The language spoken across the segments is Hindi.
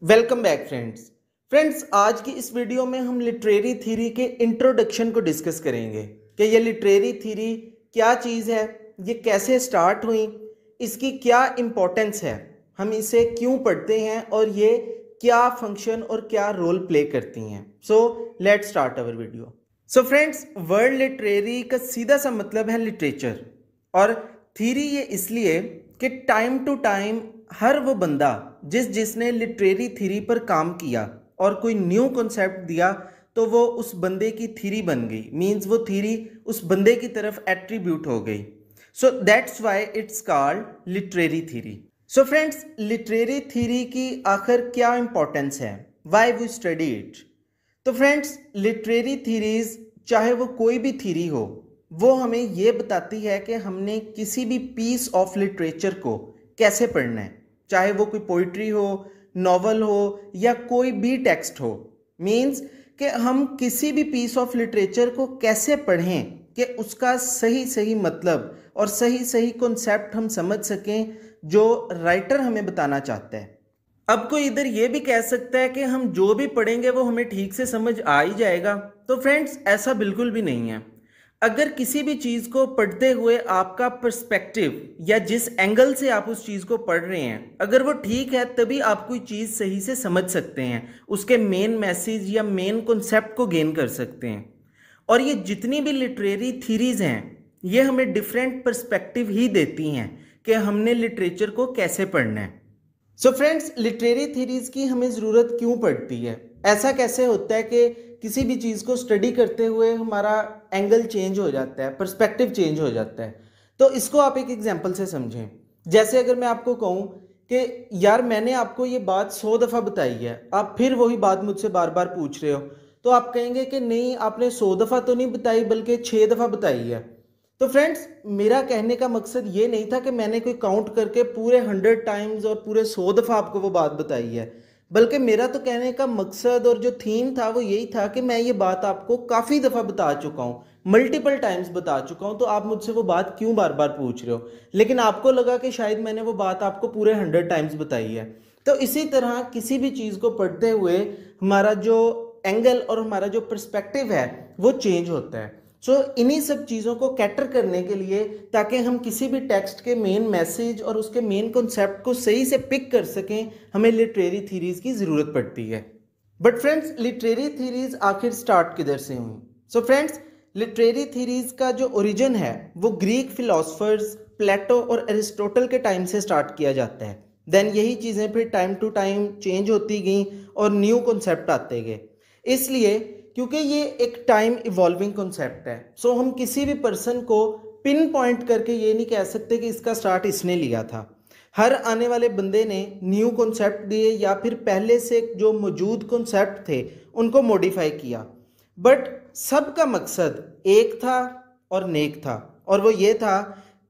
वेलकम बैक फ्रेंड्स आज की इस वीडियो में हम लिटरेरी थ्योरी के इंट्रोडक्शन को डिस्कस करेंगे कि ये लिटरेरी थ्योरी क्या चीज़ है, ये कैसे स्टार्ट हुई, इसकी क्या इम्पोर्टेंस है, हम इसे क्यों पढ़ते हैं और ये क्या फंक्शन और क्या रोल प्ले करती हैं। So let's start our video. So friends, word literary का सीधा सा मतलब है लिटरेचर, और थ्योरी ये इसलिए कि टाइम टू टाइम हर वो बंदा जिसने लिटरेरी थ्योरी पर काम किया और कोई न्यू कॉन्सेप्ट दिया तो वो उस बंदे की थ्योरी बन गई, मींस वो थ्योरी उस बंदे की तरफ एट्रीब्यूट हो गई। So that's why it's called literary theory. So friends, literary theory की आखिर क्या इंपॉर्टेंस है, व्हाई वी स्टडी इट। तो फ्रेंड्स, लिटरेरी थ्योरीज चाहे वो कोई भी थ्योरी हो, वो हमें ये बताती है कि हमने किसी भी पीस ऑफ लिटरेचर को कैसे पढ़ना है, चाहे वो कोई पोइट्री हो, नॉवल हो या कोई भी टेक्स्ट हो। मीन्स कि हम किसी भी पीस ऑफ लिटरेचर को कैसे पढ़ें कि उसका सही सही मतलब और सही सही कॉन्सेप्ट हम समझ सकें जो राइटर हमें बताना चाहता है। अब कोई इधर ये भी कह सकता है कि हम जो भी पढ़ेंगे वो हमें ठीक से समझ आ ही जाएगा। तो फ्रेंड्स, ऐसा बिल्कुल भी नहीं है। अगर किसी भी चीज़ को पढ़ते हुए आपका पर्सपेक्टिव या जिस एंगल से आप उस चीज़ को पढ़ रहे हैं अगर वो ठीक है, तभी आप कोई चीज़ सही से समझ सकते हैं, उसके मेन मैसेज या मेन कॉन्सेप्ट को गेन कर सकते हैं। और ये जितनी भी लिटरेरी थ्योरीज हैं ये हमें डिफरेंट पर्सपेक्टिव ही देती हैं कि हमने लिटरेचर को कैसे पढ़ना है। सो फ्रेंड्स, लिटरेरी थ्योरीज की हमें ज़रूरत क्यों पड़ती है? ऐसा कैसे होता है कि किसी भी चीज़ को स्टडी करते हुए हमारा एंगल चेंज हो जाता है, पर्सपेक्टिव चेंज हो जाता है? तो इसको आप एक एग्जांपल से समझें। जैसे अगर मैं आपको कहूँ कि यार मैंने आपको ये बात 100 दफ़ा बताई है, आप फिर वही बात मुझसे बार बार पूछ रहे हो, तो आप कहेंगे कि नहीं, आपने 100 दफ़ा तो नहीं बताई बल्कि 6 दफ़ा बताई है। तो फ्रेंड्स, मेरा कहने का मकसद ये नहीं था कि मैंने कोई काउंट करके पूरे 100 टाइम्स और पूरे 100 दफ़ा आपको वो बात बताई है, बल्कि मेरा तो कहने का मकसद और जो थीम था वो यही था कि मैं ये बात आपको काफ़ी दफ़ा बता चुका हूँ, मल्टीपल टाइम्स बता चुका हूँ, तो आप मुझसे वो बात क्यों बार बार पूछ रहे हो? लेकिन आपको लगा कि शायद मैंने वो बात आपको पूरे 100 टाइम्स बताई है। तो इसी तरह किसी भी चीज़ को पढ़ते हुए हमारा जो एंगल और हमारा जो पर्सपेक्टिव है वो चेंज होता है। सो इन्हीं सब चीज़ों को कैटर करने के लिए, ताकि हम किसी भी टेक्स्ट के मेन मैसेज और उसके मेन कॉन्सेप्ट को सही से पिक कर सकें, हमें लिटरेरी थ्योरीज की ज़रूरत पड़ती है। बट फ्रेंड्स, लिटरेरी थ्योरीज आखिर स्टार्ट किधर से हुई? सो फ्रेंड्स, लिटरेरी थ्योरीज का जो ओरिजिन है वो ग्रीक फिलोसफर्स प्लेटो और एरिस्टोटल के टाइम से स्टार्ट किया जाता है। देन यही चीज़ें फिर टाइम टू टाइम चेंज होती गई और न्यू कॉन्सेप्ट आते गए। इसलिए क्योंकि ये एक टाइम इवॉल्विंग कॉन्सेप्ट है, सो हम किसी भी पर्सन को पिन पॉइंट करके ये नहीं कह सकते कि इसका स्टार्ट इसने लिया था। हर आने वाले बंदे ने न्यू कॉन्सेप्ट दिए या फिर पहले से जो मौजूद कॉन्सेप्ट थे उनको मॉडिफाई किया, बट सबका मकसद एक था और नेक था, और वो ये था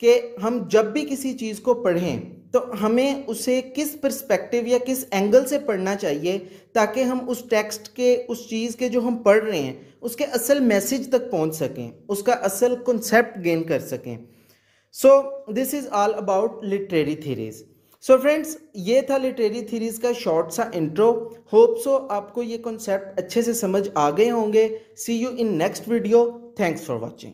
कि हम जब भी किसी चीज़ को पढ़ें तो हमें उसे किस पर्सपेक्टिव या किस एंगल से पढ़ना चाहिए, ताकि हम उस टेक्स्ट के, उस चीज़ के जो हम पढ़ रहे हैं उसके असल मैसेज तक पहुंच सकें, उसका असल कॉन्सेप्ट गेन कर सकें। So this is all about literary theories. So friends, ये था लिटरेरी थ्योरीज का शॉर्ट सा इंट्रो। होप सो आपको ये कॉन्सेप्ट अच्छे से समझ आ गए होंगे। See you in next video. Thanks for watching.